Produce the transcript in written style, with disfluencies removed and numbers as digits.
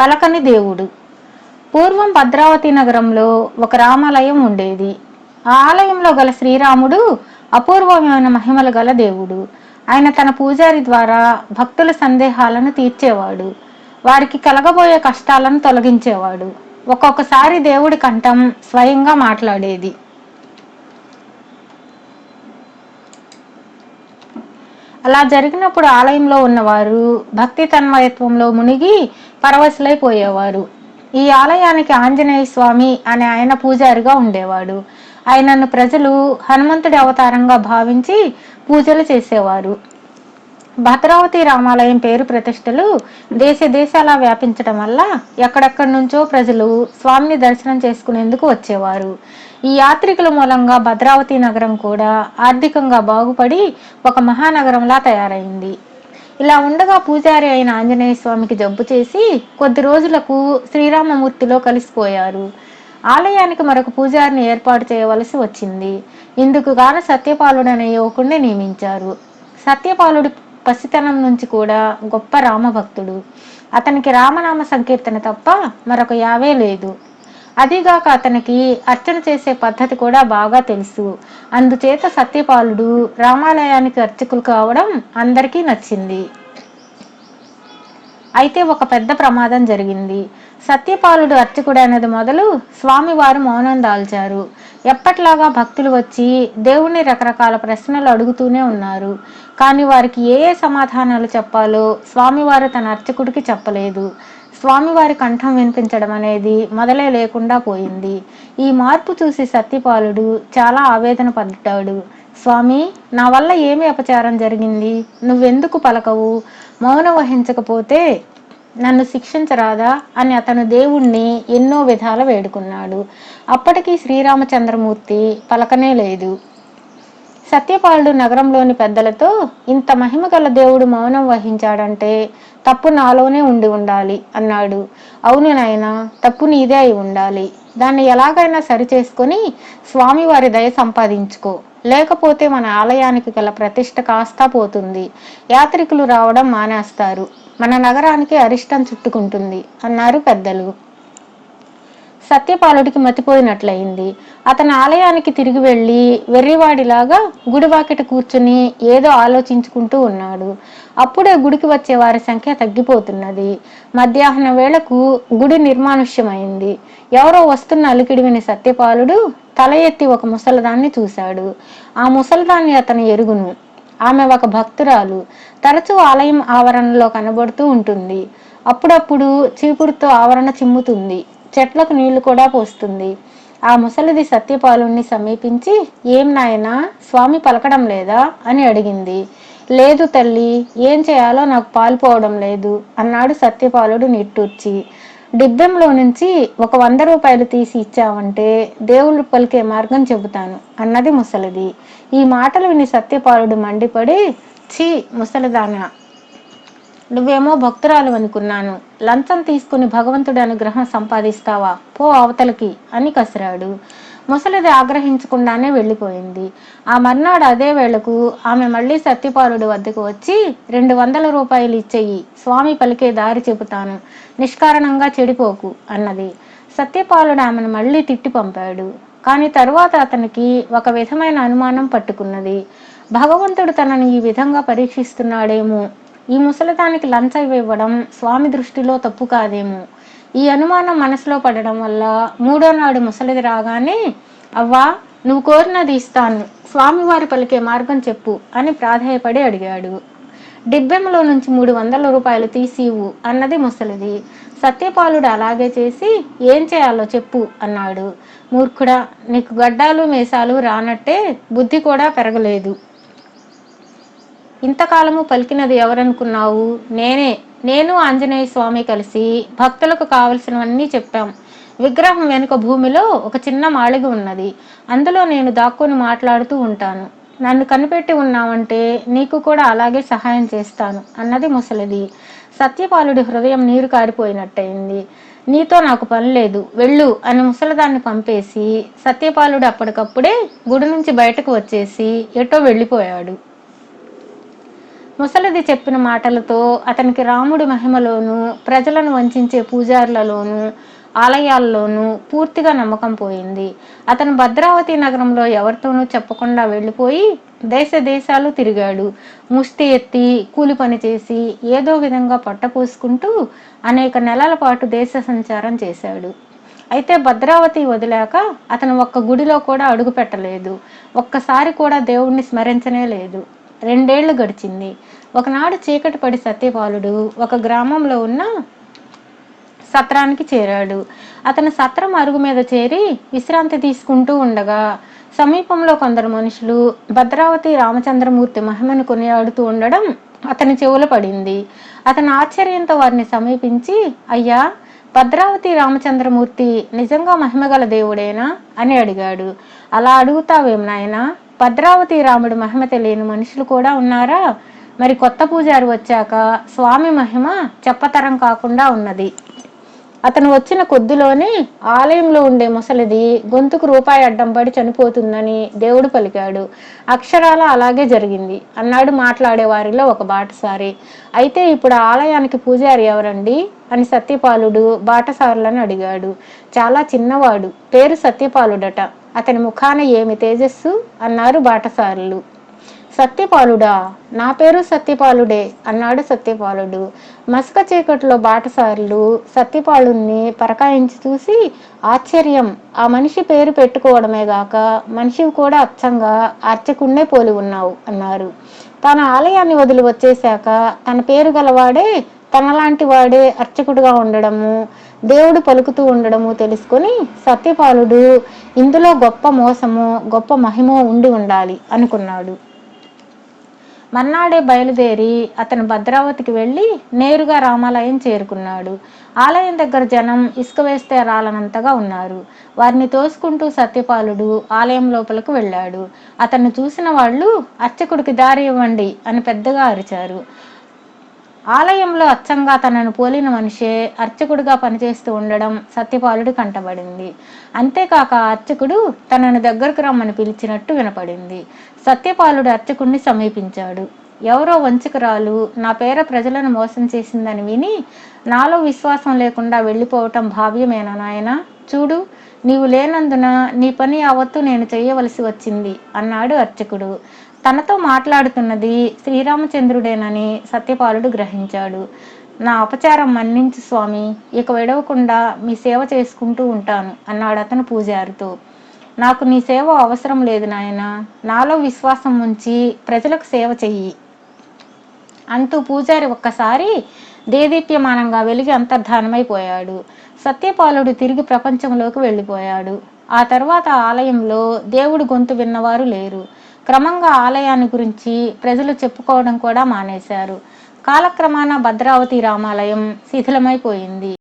పలకని దేవుడు. పూర్వం భద్రావతి నగరంలో ఒక రామాలయం ఉండేది. ఆ ఆలయంలో గల శ్రీరాముడు అపూర్వమైన మహిమలు గల దేవుడు. ఆయన తన పూజారి ద్వారా భక్తుల సందేహాలను తీర్చేవాడు. వారికి కలగబోయే కష్టాలను తొలగించేవాడు. ఒక్కొక్కసారి దేవుడి కంఠం స్వయంగా మాట్లాడేది. అలా జరిగినప్పుడు ఆలయంలో ఉన్నవారు భక్తి తన్మయత్వంలో మునిగి పరవశులైపోయేవారు. ఈ ఆలయానికి ఆంజనేయ స్వామి అనే ఆయన పూజారిగా ఉండేవాడు. ఆయనను ప్రజలు హనుమంతుడి అవతారంగా భావించి పూజలు చేసేవారు. భద్రావతి రామాలయం పేరు ప్రతిష్టలు దేశ దేశాలా వ్యాపించడం వల్ల ఎక్కడెక్కడి నుంచో ప్రజలు స్వామిని దర్శనం చేసుకునేందుకు వచ్చేవారు. ఈ యాత్రికుల మూలంగా భద్రావతి నగరం కూడా ఆర్థికంగా బాగుపడి ఒక మహానగరంలా తయారైంది. ఇలా ఉండగా పూజారి అయిన ఆంజనేయ స్వామికి జబ్బు చేసి కొద్ది రోజులకు శ్రీరామమూర్తిలో కలిసిపోయారు. ఆలయానికి మరొక పూజారిని ఏర్పాటు చేయవలసి వచ్చింది. ఇందుకు గాను సత్యపాలుడు అనే యువకుడిని నియమించారు. సత్యపాలుడి పసితనం నుంచి కూడా గొప్ప రామభక్తుడు. అతనికి రామనామ సంకీర్తన తప్ప మరొక యావే లేదు. అదిగాక అతనికి అర్చన చేసే పద్ధతి కూడా బాగా తెలుసు. అందుచేత సత్యపాలుడు రామాలయానికి అర్చకులు కావడం అందరికీ నచ్చింది. అయితే ఒక పెద్ద ప్రమాదం జరిగింది. సత్యపాలుడు అర్చకుడైనది మొదలు స్వామివారు మౌనం దాల్చారు. ఎప్పట్లాగా భక్తులు వచ్చి దేవుణ్ణి రకరకాల ప్రశ్నలు అడుగుతూనే ఉన్నారు. కానీ వారికి ఏ సమాధానాలు చెప్పాలో స్వామివారు తన అర్చకుడికి చెప్పలేదు. స్వామివారి కంఠం వినిపించడం అనేది మొదలే లేకుండా పోయింది. ఈ మార్పు చూసి సత్యపాలుడు చాలా ఆవేదన పడ్డాడు. స్వామి, నా వల్ల ఏమి అపచారం జరిగింది? నువ్వెందుకు పలకవు? మౌనం వహించకపోతే నన్ను శిక్షించరాదా అని అతను దేవుణ్ణి ఎన్నో విధాల వేడుకున్నాడు. అప్పటికీ శ్రీరామచంద్రమూర్తి పలకనే లేదు. సత్యపాలుడు నగరంలోని పెద్దలతో, ఇంత మహిమ గల దేవుడు మౌనం వహించాడంటే తప్పు నాలోనే ఉండి ఉండాలి అన్నాడు. అవును నాయనా, తప్పు నీదే అయి ఉండాలి. దాన్ని ఎలాగైనా సరిచేసుకొని స్వామివారి దయ సంపాదించుకో, లేకపోతే మన ఆలయానికి గల ప్రతిష్ట కాస్తా పోతుంది. యాత్రికులు రావడం మానేస్తారు. మన నగరానికి అరిష్టం చుట్టుకుంటుంది అన్నారు పెద్దలు. సత్యపాలుడికి మతిపోయినట్లయింది. అతను ఆలయానికి తిరిగి వెళ్ళి వెర్రివాడిలాగా గుడివాకిట కూర్చుని ఏదో ఆలోచించుకుంటూ ఉన్నాడు. అప్పుడే గుడికి వచ్చే వారి సంఖ్య తగ్గిపోతున్నది. మధ్యాహ్నం వేళకు గుడి నిర్మానుష్యమైంది. ఎవరో వస్తున్న అలికిడి విని సత్యపాలుడు తల ఎత్తి ఒక ముసలదాన్ని చూశాడు. ఆ ముసలదాన్ని అతను ఎరుగును. ఆమె ఒక భక్తురాలు. తరచూ ఆలయం ఆవరణలో కనబడుతూ ఉంటుంది. అప్పుడప్పుడు చీపురుతో ఆవరణ చిమ్ముతుంది. చెట్లకు నీళ్లు కూడా పోస్తుంది. ఆ ముసలిది సత్యపాలుణ్ణి సమీపించి, ఏం నాయనా, స్వామి పలకడం లేదా అని అడిగింది. లేదు తల్లి, ఏం చేయాలో నాకు పాలుపోవడం లేదు అన్నాడు సత్యపాలుడు నిట్టూర్చి. డిబ్బెంలో నుంచి ఒక 100 రూపాయలు తీసి ఇచ్చావంటే దేవుళ్ళు పలికే మార్గం చెబుతాను అన్నది ముసలిది. ఈ మాటలు విని సత్యపాలుడు మండిపడి, ఛీ ముసలిదానా, నువ్వేమో భక్తురాలు అనుకున్నాను. లంచం తీసుకుని భగవంతుడి అనుగ్రహం సంపాదిస్తావా? పో అవతలకి అని కసిరాడు. ముసలిది ఆగ్రహించకుండానే వెళ్ళిపోయింది. ఆ మర్నాడు అదే వేళకు ఆమె మళ్ళీ సత్యపాలుడి వద్దకు వచ్చి, 200 రూపాయలు ఇచ్చేయి, స్వామి పలికే దారి చెబుతాను, నిష్కారణంగా చెడిపోకు అన్నది. సత్యపాలుడు ఆమెను మళ్ళీ తిట్టి పంపాడు. కానీ తరువాత అతనికి ఒక విధమైన అనుమానం పట్టుకున్నది. భగవంతుడు తనని ఈ విధంగా పరీక్షిస్తున్నాడేమో, ఈ ముసలిదానికి లంచం ఇవ్వడం స్వామి దృష్టిలో తప్పు కాదేమో. ఈ అనుమానం మనసులో పడడం వల్ల 3వ నాడు ముసలిది రాగానే, అవ్వా, నువ్వు కోరినది ఇస్తాను, స్వామివారి పలికే మార్గం చెప్పు అని ప్రాధేయపడి అడిగాడు. డిబ్బెంలో నుంచి 300 రూపాయలు తీసి ఇవ్వు అన్నది ముసలిది. సత్యపాలుడు అలాగే చేసి, ఏం చేయాలో చెప్పు అన్నాడు. మూర్ఖుడా, నీకు గడ్డాలు మీసాలు రానట్టే బుద్ధి కూడా పెరగలేదు. ఇంతకాలము పలికినది ఎవరనుకున్నావు? నేను ఆంజనేయ స్వామి కలిసి భక్తులకు కావలసినవన్నీ చెప్పాం. విగ్రహం వెనుక భూమిలో ఒక చిన్న మాళిగ ఉన్నది. అందులో నేను దాక్కుని మాట్లాడుతూ ఉంటాను. నన్ను కనిపెట్టి ఉన్నావంటే నీకు కూడా అలాగే సహాయం చేస్తాను అన్నది ముసలిది. సత్యపాలుడి హృదయం నీరు కారిపోయినట్టయింది. నీతో నాకు పని లేదు, వెళ్ళు అని ముసలిదాన్ని పంపేసి సత్యపాలుడు అప్పటికప్పుడే గుడి నుంచి బయటకు వచ్చేసి ఎటో వెళ్ళిపోయాడు. ముసలిది చెప్పిన మాటలతో అతనికి రాముడి మహిమలోను, ప్రజలను వంచే పూజారులలోను, ఆలయాల్లోనూ పూర్తిగా నమ్మకం పోయింది. అతను భద్రావతి నగరంలో ఎవరితోనూ చెప్పకుండా వెళ్ళిపోయి దేశ దేశాలు తిరిగాడు. ముష్టి ఎత్తి కూలి పని చేసి ఏదో విధంగా పొట్టపోసుకుంటూ అనేక నెలల పాటు దేశ సంచారం చేశాడు. అయితే భద్రావతి వదిలాక అతను ఒక్క గుడిలో కూడా అడుగు పెట్టలేదు. ఒక్కసారి కూడా దేవుణ్ణి స్మరించనే లేదు. 2 ఏళ్లు గడిచింది. ఒకనాడు చీకటి పడి సత్యపాలుడు ఒక గ్రామంలో ఉన్న సత్రానికి చేరాడు. అతను సత్రం అరుగు మీద చేరి విశ్రాంతి తీసుకుంటూ ఉండగా సమీపంలో కొందరు మనుషులు భద్రావతి రామచంద్రమూర్తి మహిమను కొనియాడుతూ ఉండడం అతని చెవుల పడింది. అతను ఆశ్చర్యంతో వారిని సమీపించి, అయ్యా, భద్రావతి రామచంద్రమూర్తి నిజంగా మహిమగల దేవుడేనా అని అడిగాడు. అలా అడుగుతావేం నాయనా? భద్రావతి రాముడి మహిమ తెలియని మనుషులు కూడా ఉన్నారా? మరి కొత్త పూజారి వచ్చాక స్వామి మహిమ చెప్పతరం కాకుండా ఉన్నది. అతను వచ్చిన కొద్దిలోనే ఆలయంలో ఉండే ముసలిది గొంతుకు రూపాయి అడ్డం పడి చనిపోతుందని దేవుడు పలికాడు. అక్షరాల అలాగే జరిగింది అన్నాడు మాట్లాడే వారిలో ఒక బాటసారి. అయితే ఇప్పుడు ఆలయానికి పూజారి ఎవరండి అని సత్యపాలుడు బాటసారులను అడిగాడు. చాలా చిన్నవాడు, పేరు సత్యపాలుడట. అతని ముఖాన ఏమి తేజస్సు అన్నారు బాటసారులు. సత్యపాలుడా? నా పేరు సత్యపాలుడే అన్నాడు సత్యపాలుడు. మసక చీకట్లో బాటసారులు సత్యపాలుణ్ణి పరకాయించి చూసి ఆశ్చర్యం, ఆ మనిషి పేరు పెట్టుకోవడమే గాక మనిషివి కూడా అచ్చంగా అర్చకుణ్ణే పోలి ఉన్నావు అన్నారు. తన ఆలయాన్ని వదిలి వచ్చేశాక తన పేరు గలవాడే తనలాంటి వాడే అర్చకుడుగా ఉండడము, దేవుడు పలుకుతూ ఉండడము తెలుసుకొని సత్యపాలుడు ఇందులో గొప్ప మోసము, గొప్ప మహిమో ఉండి ఉండాలి అనుకున్నాడు. మర్నాడే బయలుదేరి అతను భద్రావతికి వెళ్ళి నేరుగా రామాలయం చేరుకున్నాడు. ఆలయం దగ్గర జనం ఇసుక వేస్తే రాలనంతగా ఉన్నారు. వారిని తోసుకుంటూ సత్యపాలుడు ఆలయం లోపలికి వెళ్ళాడు. అతన్ని చూసిన వాళ్ళు అర్చకుడికి దారి ఇవ్వండి అని పెద్దగా అరిచారు. ఆలయంలో అచ్చంగా తనను పోలిన మనిషే అర్చకుడిగా పనిచేస్తూ ఉండడం సత్యపాలుడి కంటబడింది. అంతేకాక అర్చకుడు తనను దగ్గరకు రమ్మని పిలిచినట్టు వినపడింది. సత్యపాలుడు అర్చకుడిని సమీపించాడు. ఎవరో వంచకురాలు నా పేర ప్రజలను మోసం చేసిందని విని నాలో విశ్వాసం లేకుండా వెళ్ళిపోవటం భావ్యమేనా నాయనా? చూడు, నీవు లేనందున నీ పని యావత్తు నేను చేయవలసి వచ్చింది అన్నాడు అర్చకుడు. తనతో మాట్లాడుతున్నది శ్రీరామచంద్రుడేనని సత్యపాలుడు గ్రహించాడు. నా అపచారం మన్నించు స్వామి, ఇక విడవకుండా మీ సేవ చేసుకుంటూ ఉంటాను అన్నాడు అతను పూజారితో. నాకు నీ సేవ అవసరం లేదు నాయనా, నాలో విశ్వాసం ఉంచి ప్రజలకు సేవ చెయ్యి అంటూ పూజారి ఒక్కసారి దేదీప్యమానంగా వెలిగి అంతర్ధానమైపోయాడు. సత్యపాలుడు తిరిగి ప్రపంచంలోకి వెళ్ళిపోయాడు. ఆ తర్వాత ఆలయంలో దేవుడి గొంతు విన్నవారు లేరు. క్రమంగా ఆలయాన్ని గురించి ప్రజలు చెప్పుకోవడం కూడా మానేశారు. కాలక్రమాన భద్రావతి రామాలయం శిథిలమైపోయింది.